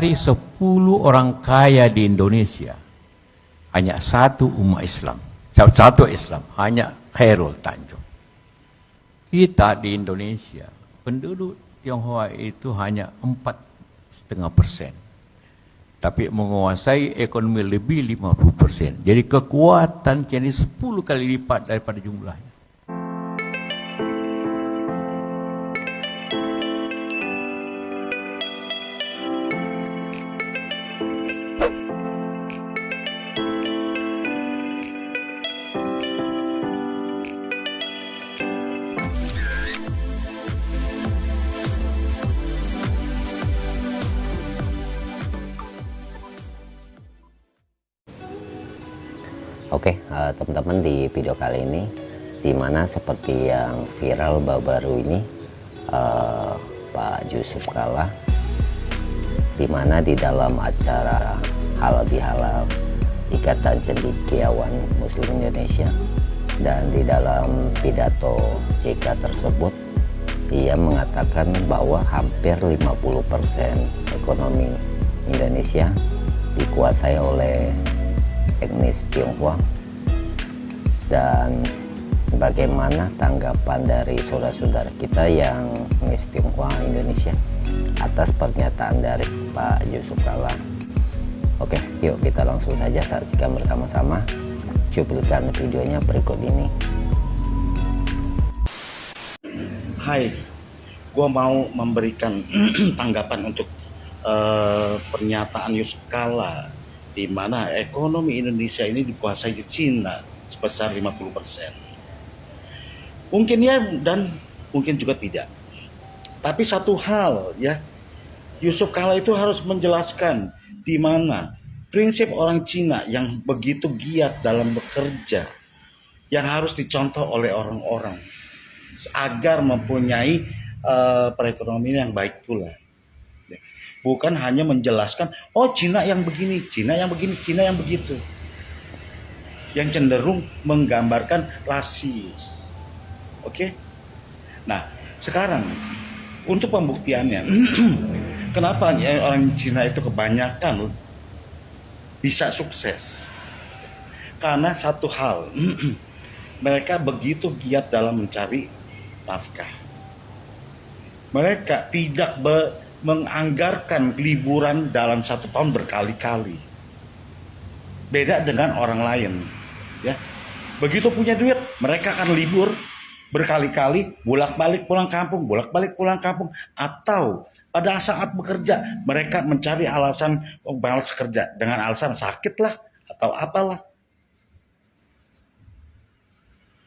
dari 10 orang kaya di Indonesia, hanya satu umat Islam, satu Islam, hanya Khairul Tanjung. Kita di Indonesia, penduduk Tionghoa itu hanya 4,5%. Tapi menguasai ekonomi lebih 50%. Jadi kekuatan jadi 10 kali lipat daripada jumlahnya. Oke, teman-teman, di video kali ini, dimana seperti yang viral baru-baru ini, Pak Yusuf Kalla, dimana di dalam acara Halal Bihalal Ikatan Cendekiawan Muslim Indonesia, dan di dalam pidato JK tersebut, ia mengatakan bahwa hampir 50% ekonomi Indonesia dikuasai oleh etnis Tionghoa. Dan bagaimana tanggapan dari saudara-saudara kita yang etnis Tionghoa Indonesia atas pernyataan dari Pak Yusuf Kalla? Oke, yuk kita langsung saja saksikan bersama-sama cuplikan videonya berikut ini. Hai, gue mau memberikan tanggapan untuk pernyataan Yusuf Kalla, di mana ekonomi Indonesia ini dikuasai di Cina sebesar 50%. Mungkin ya, dan mungkin juga tidak. Tapi satu hal ya, Yusuf Kalla itu harus menjelaskan di mana prinsip orang Cina yang begitu giat dalam bekerja, yang harus dicontoh oleh orang-orang agar mempunyai perekonomian yang baik pula. Bukan hanya menjelaskan, oh Cina yang begini, Cina yang begini, Cina yang begitu. Yang cenderung menggambarkan rasis. Oke? Nah, sekarang untuk pembuktiannya, kenapa orang Cina itu kebanyakan bisa sukses? Karena satu hal, mereka begitu giat dalam mencari nafkah. Mereka tidak menganggarkan liburan dalam 1 tahun berkali-kali. Beda dengan orang lain, ya. Begitu punya duit, mereka akan libur berkali-kali, bolak-balik pulang kampung, bolak-balik pulang kampung. Atau pada saat bekerja, mereka mencari alasan malas kerja dengan alasan sakit lah atau apalah.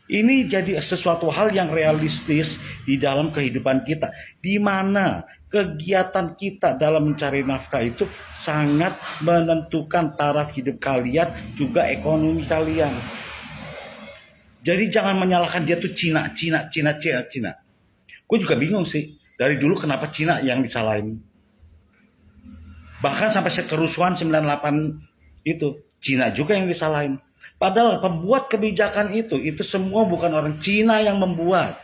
Ini jadi sesuatu hal yang realistis di dalam kehidupan kita, di mana kegiatan kita dalam mencari nafkah itu sangat menentukan taraf hidup kalian, juga ekonomi kalian. Jadi jangan menyalahkan dia tuh Cina. Gue juga bingung sih, dari dulu kenapa Cina yang disalahin. Bahkan sampai kerusuhan 98 itu, Cina juga yang disalahin. Padahal pembuat kebijakan itu semua bukan orang Cina yang membuat.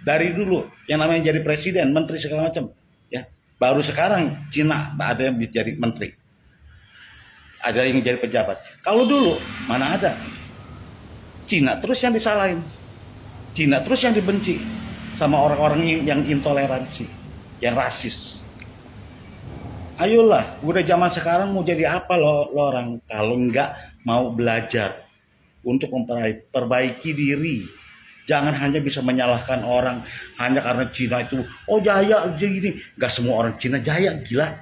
Dari dulu yang namanya jadi presiden, menteri segala macam, ya. Baru sekarang Cina ada yang jadi menteri, ada yang jadi pejabat. Kalau dulu mana ada? Cina terus yang disalahin, Cina terus yang dibenci sama orang-orang yang intoleransi, yang rasis. Ayolah, udah zaman sekarang mau jadi apa lo orang kalau enggak mau belajar untuk memperbaiki diri. Jangan hanya bisa menyalahkan orang hanya karena Cina itu, oh jaya gini. Gak semua orang Cina jaya, gila.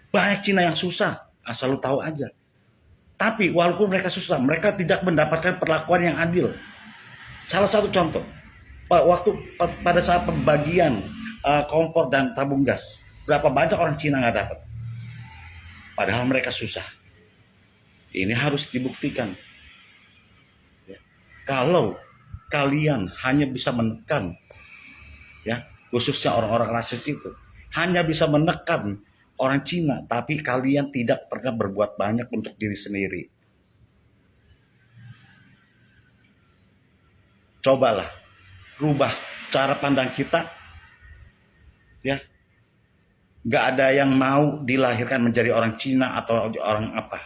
Banyak Cina yang susah, asal lu tahu aja. Tapi walaupun mereka susah, mereka tidak mendapatkan perlakuan yang adil. Salah satu contoh, pada saat pembagian kompor dan tabung gas, berapa banyak orang Cina nggak dapat? Padahal mereka susah. Ini harus dibuktikan. Ya. Kalau kalian hanya bisa menekan, ya, khususnya orang-orang rasis itu, hanya bisa menekan orang Cina, tapi kalian tidak pernah berbuat banyak untuk diri sendiri. Cobalah rubah cara pandang kita, ya. Nggak ada yang mau dilahirkan menjadi orang Cina atau orang apa.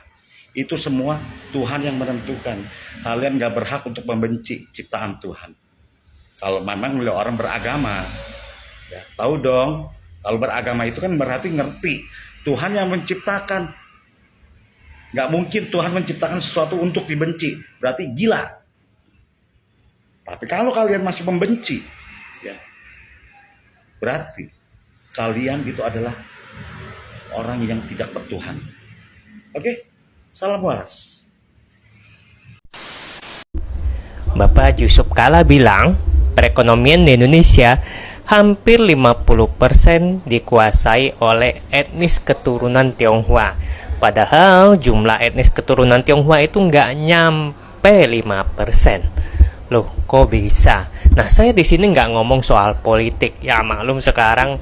Itu semua Tuhan yang menentukan. Kalian nggak berhak untuk membenci ciptaan Tuhan. Kalau memang beliau orang beragama, ya tahu dong. Kalau beragama itu kan berarti ngerti Tuhan yang menciptakan. Nggak mungkin Tuhan menciptakan sesuatu untuk dibenci. Berarti gila. Tapi kalau kalian masih membenci, ya berarti kalian itu adalah orang yang tidak bertuhan. Oke? Salam waras. Bapak Yusuf Kala bilang, perekonomian di Indonesia hampir 50% dikuasai oleh etnis keturunan Tionghoa. Padahal jumlah etnis keturunan Tionghoa itu nggak nyampe 5%. Loh, kok bisa? Nah, saya di sini nggak ngomong soal politik. Ya, maklum sekarang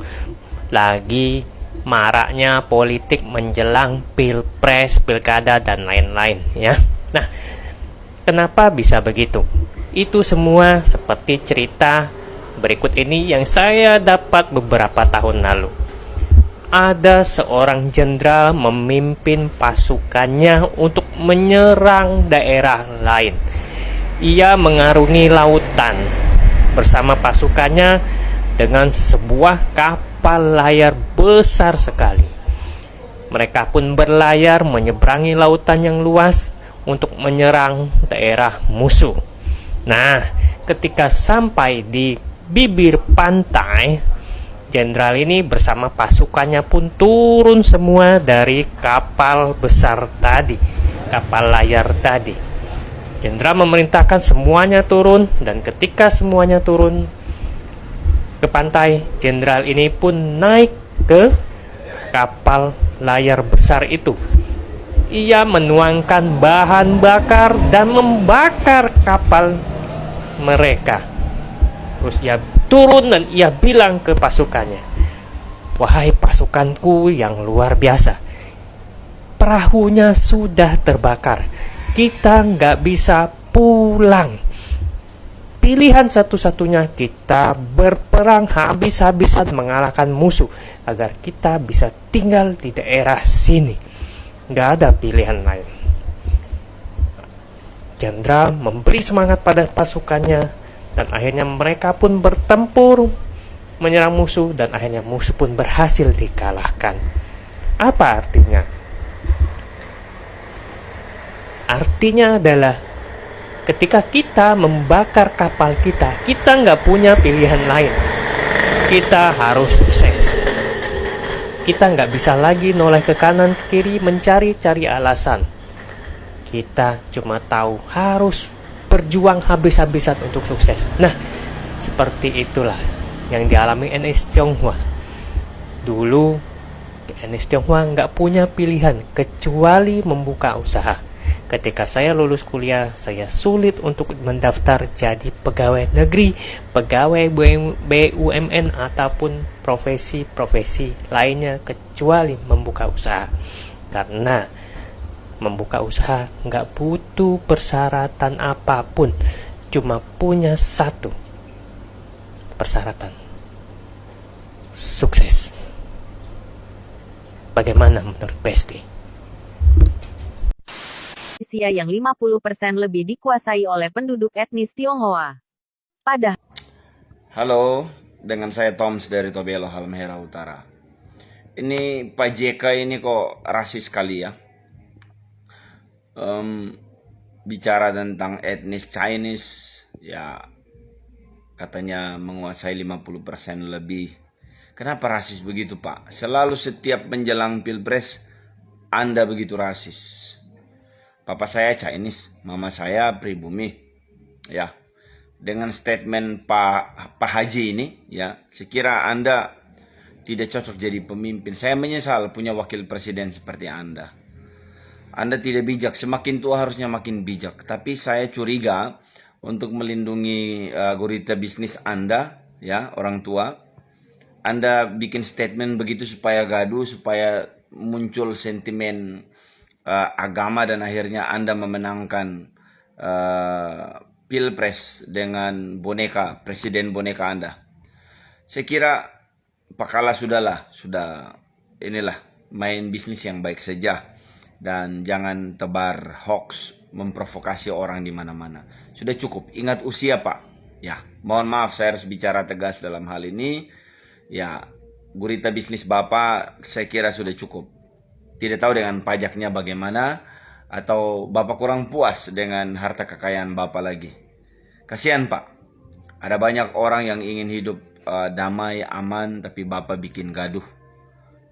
lagi maraknya politik menjelang pilpres, pilkada, dan lain-lain ya. Nah, kenapa bisa begitu? Itu semua seperti cerita berikut ini yang saya dapat beberapa tahun lalu. Ada seorang jenderal memimpin pasukannya untuk menyerang daerah lain. Ia mengarungi lautan bersama pasukannya dengan sebuah kapal layar besar sekali. Mereka pun berlayar menyeberangi lautan yang luas untuk menyerang daerah musuh. Nah, ketika sampai di bibir pantai, jenderal ini bersama pasukannya pun turun semua dari kapal besar tadi, kapal layar tadi. Jenderal memerintahkan semuanya turun, dan ketika semuanya turun ke pantai, jenderal ini pun naik ke kapal layar besar itu. Ia menuangkan bahan bakar dan membakar kapal mereka. Terus ia turun dan ia bilang ke pasukannya, "Wahai pasukanku yang luar biasa, perahunya sudah terbakar. Kita nggak bisa pulang. Pilihan satu-satunya kita berperang habis-habisan mengalahkan musuh agar kita bisa tinggal di daerah sini. Nggak ada pilihan lain." Jenderal memberi semangat pada pasukannya, dan akhirnya mereka pun bertempur menyerang musuh, dan akhirnya musuh pun berhasil dikalahkan. Apa artinya? Artinya adalah ketika kita membakar kapal kita nggak punya pilihan lain. Kita harus sukses. Kita nggak bisa lagi noleh ke kanan ke kiri mencari-cari alasan. Kita cuma tahu harus berjuang habis-habisan untuk sukses. Nah, seperti itulah yang dialami NS Tionghoa. Dulu NS Tionghoa nggak punya pilihan kecuali membuka usaha. Ketika saya lulus kuliah, saya sulit untuk mendaftar jadi pegawai negeri, pegawai BUMN, ataupun profesi-profesi lainnya kecuali membuka usaha. Karena membuka usaha nggak butuh persyaratan apapun, cuma punya satu persyaratan: sukses. Bagaimana menurut Besti? Indonesia yang 50% lebih dikuasai oleh penduduk etnis Tionghoa. Halo, dengan saya Toms dari Tobelo, Halmahera Utara. Ini Pak JK ini kok rasis sekali ya. Bicara tentang etnis Chinese, ya katanya menguasai 50% lebih. Kenapa rasis begitu Pak? Selalu setiap menjelang pilpres Anda begitu rasis. Papa saya Chinese, mama saya pribumi. Ya, dengan statement Pak Haji ini, ya, sekira Anda tidak cocok jadi pemimpin. Saya menyesal punya wakil presiden seperti Anda. Anda tidak bijak, semakin tua harusnya makin bijak. Tapi saya curiga untuk melindungi gurita bisnis Anda, ya, orang tua. Anda bikin statement begitu supaya gaduh, supaya muncul sentimen agama, dan akhirnya Anda memenangkan pilpres dengan presiden boneka Anda. Saya kira Pak Kala sudah inilah main bisnis yang baik saja dan jangan tebar hoax memprovokasi orang di mana-mana. Sudah cukup, ingat usia Pak. Ya, mohon maaf saya harus bicara tegas dalam hal ini. Ya, gurita bisnis Bapak saya kira sudah cukup. Tidak tahu dengan pajaknya bagaimana, atau Bapak kurang puas dengan harta kekayaan Bapak lagi. Kasihan Pak, ada banyak orang yang ingin hidup damai, aman, tapi Bapak bikin gaduh.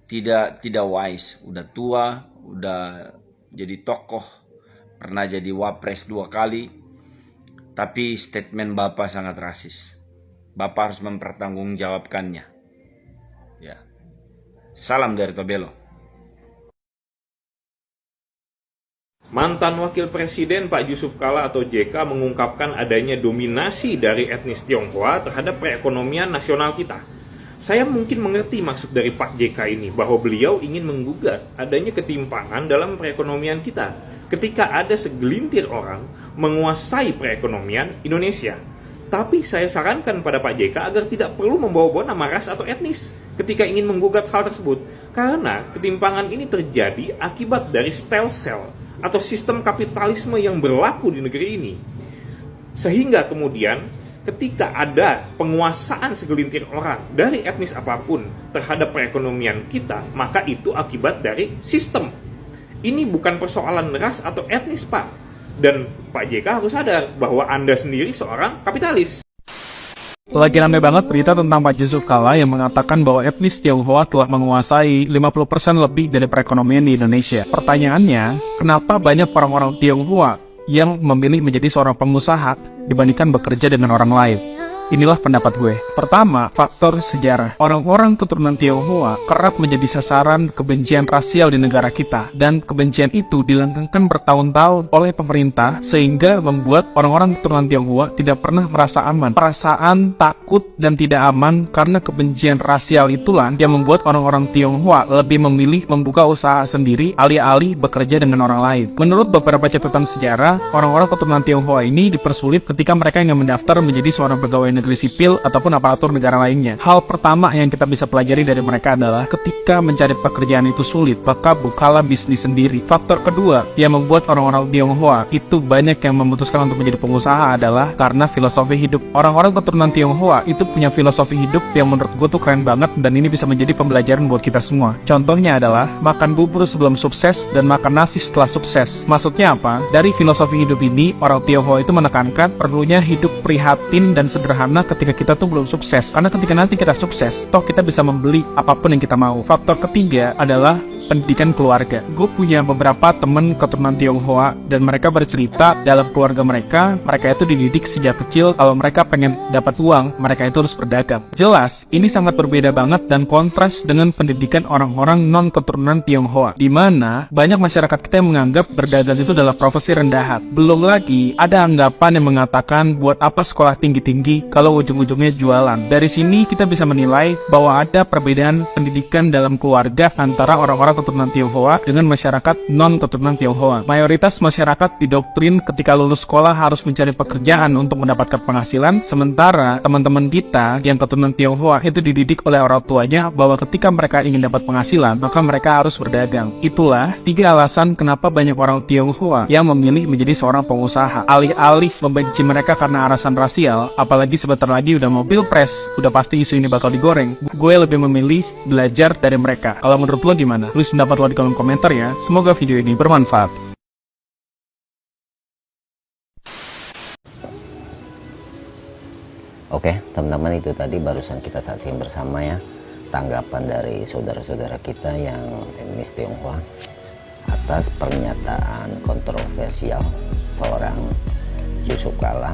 Tidak wise, udah tua, udah jadi tokoh, pernah jadi wapres 2 kali, tapi statement Bapak sangat rasis. Bapak harus mempertanggungjawabkannya. Ya. Salam dari Tobelo. Mantan Wakil Presiden Pak Yusuf Kala atau JK mengungkapkan adanya dominasi dari etnis Tionghoa terhadap perekonomian nasional kita. Saya mungkin mengerti maksud dari Pak JK ini, bahwa beliau ingin menggugat adanya ketimpangan dalam perekonomian kita ketika ada segelintir orang menguasai perekonomian Indonesia. Tapi saya sarankan pada Pak JK agar tidak perlu membawa-bawa nama ras atau etnis ketika ingin menggugat hal tersebut, karena ketimpangan ini terjadi akibat dari style cell atau sistem kapitalisme yang berlaku di negeri ini. Sehingga kemudian ketika ada penguasaan segelintir orang dari etnis apapun terhadap perekonomian kita, maka itu akibat dari sistem. Ini bukan persoalan ras atau etnis, Pak. Dan Pak JK harus sadar bahwa Anda sendiri seorang kapitalis. Lagi rame banget berita tentang Pak Yusuf Kala yang mengatakan bahwa etnis Tionghoa telah menguasai 50% lebih dari perekonomian di Indonesia. Pertanyaannya, kenapa banyak orang-orang Tionghoa yang memilih menjadi seorang pengusaha dibandingkan bekerja dengan orang lain? Inilah pendapat gue. Pertama, faktor sejarah. Orang-orang keturunan Tionghoa kerap menjadi sasaran kebencian rasial di negara kita, dan kebencian itu dilanggengkan bertahun-tahun oleh pemerintah sehingga membuat orang-orang keturunan Tionghoa tidak pernah merasa aman. Perasaan takut dan tidak aman karena kebencian rasial itulah yang membuat orang-orang Tionghoa lebih memilih membuka usaha sendiri alih-alih bekerja dengan orang lain. Menurut beberapa catatan sejarah, orang-orang keturunan Tionghoa ini dipersulit ketika mereka ingin mendaftar menjadi seorang pegawai negeri sipil ataupun aparatur negara lainnya. Hal pertama yang kita bisa pelajari dari mereka adalah ketika mencari pekerjaan itu sulit, maka bukalah bisnis sendiri. Faktor kedua yang membuat orang-orang Tionghoa itu banyak yang memutuskan untuk menjadi pengusaha adalah karena filosofi hidup. Orang-orang keturunan Tionghoa itu punya filosofi hidup yang menurut gue tuh keren banget, dan ini bisa menjadi pembelajaran buat kita semua. Contohnya adalah makan bubur sebelum sukses dan makan nasi setelah sukses. Maksudnya apa? Dari filosofi hidup ini, orang Tionghoa itu menekankan perlunya hidup prihatin dan sederhana ketika kita tuh belum sukses, karena ketika nanti kita sukses, toh kita bisa membeli apapun yang kita mau. Faktor ketiga adalah pendidikan keluarga. Gue punya beberapa temen keturunan Tionghoa dan mereka bercerita dalam keluarga mereka itu dididik sejak kecil kalau mereka pengen dapat uang, mereka itu harus berdagang. Jelas, ini sangat berbeda banget dan kontras dengan pendidikan orang-orang non keturunan Tionghoa, di mana banyak masyarakat kita yang menganggap berdagang itu adalah profesi rendahan. Belum lagi ada anggapan yang mengatakan buat apa sekolah tinggi-tinggi kalau ujung-ujungnya jualan. Dari sini kita bisa menilai bahwa ada perbedaan pendidikan dalam keluarga antara orang-orang keturunan Tionghoa dengan masyarakat non keturunan Tionghoa. Mayoritas masyarakat didoktrin ketika lulus sekolah harus mencari pekerjaan untuk mendapatkan penghasilan, sementara teman-teman kita yang keturunan Tionghoa itu dididik oleh orang tuanya bahwa ketika mereka ingin dapat penghasilan, maka mereka harus berdagang. Itulah 3 alasan kenapa banyak orang Tionghoa yang memilih menjadi seorang pengusaha. Alih-alih membenci mereka karena alasan rasial, apalagi sebentar lagi udah mau pilpres, udah pasti isu ini bakal digoreng, gue lebih memilih belajar dari mereka. Kalau menurut lo gimana? Tulis pendapat lo di kolom komentar ya. Semoga video ini bermanfaat. Oke, teman-teman, itu tadi barusan kita saksikan bersama ya tanggapan dari saudara-saudara kita yang etnis Tionghoa atas pernyataan kontroversial seorang Yusuf Kala,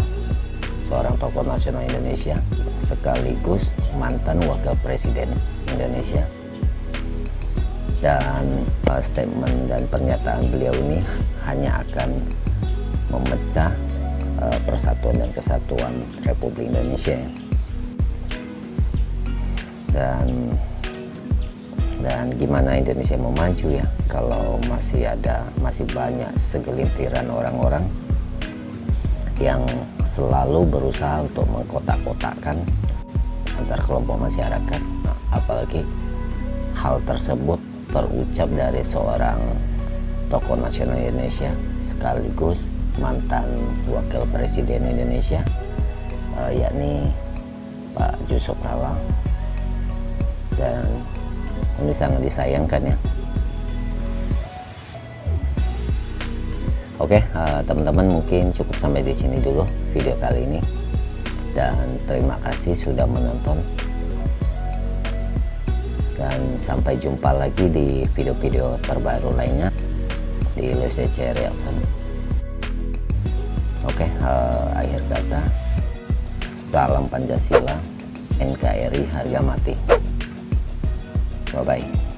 seorang tokoh nasional Indonesia sekaligus mantan wakil presiden Indonesia. Dan statement dan pernyataan beliau ini hanya akan memecah persatuan dan kesatuan Republik Indonesia. Dan gimana Indonesia mau maju ya kalau masih banyak segelintiran orang-orang yang selalu berusaha untuk mengkotak-kotakkan antar kelompok masyarakat, apalagi hal tersebut terucap dari seorang tokoh nasional Indonesia sekaligus mantan wakil presiden Indonesia, yakni Pak Yusuf Kalla. Dan ini sangat disayangkan ya. Oke, teman-teman, mungkin cukup sampai di sini dulu video kali ini, dan terima kasih sudah menonton, dan sampai jumpa lagi di video-video terbaru lainnya di LCC Reaction. Oke, akhir kata, salam Pancasila, NKRI harga mati. Bye bye.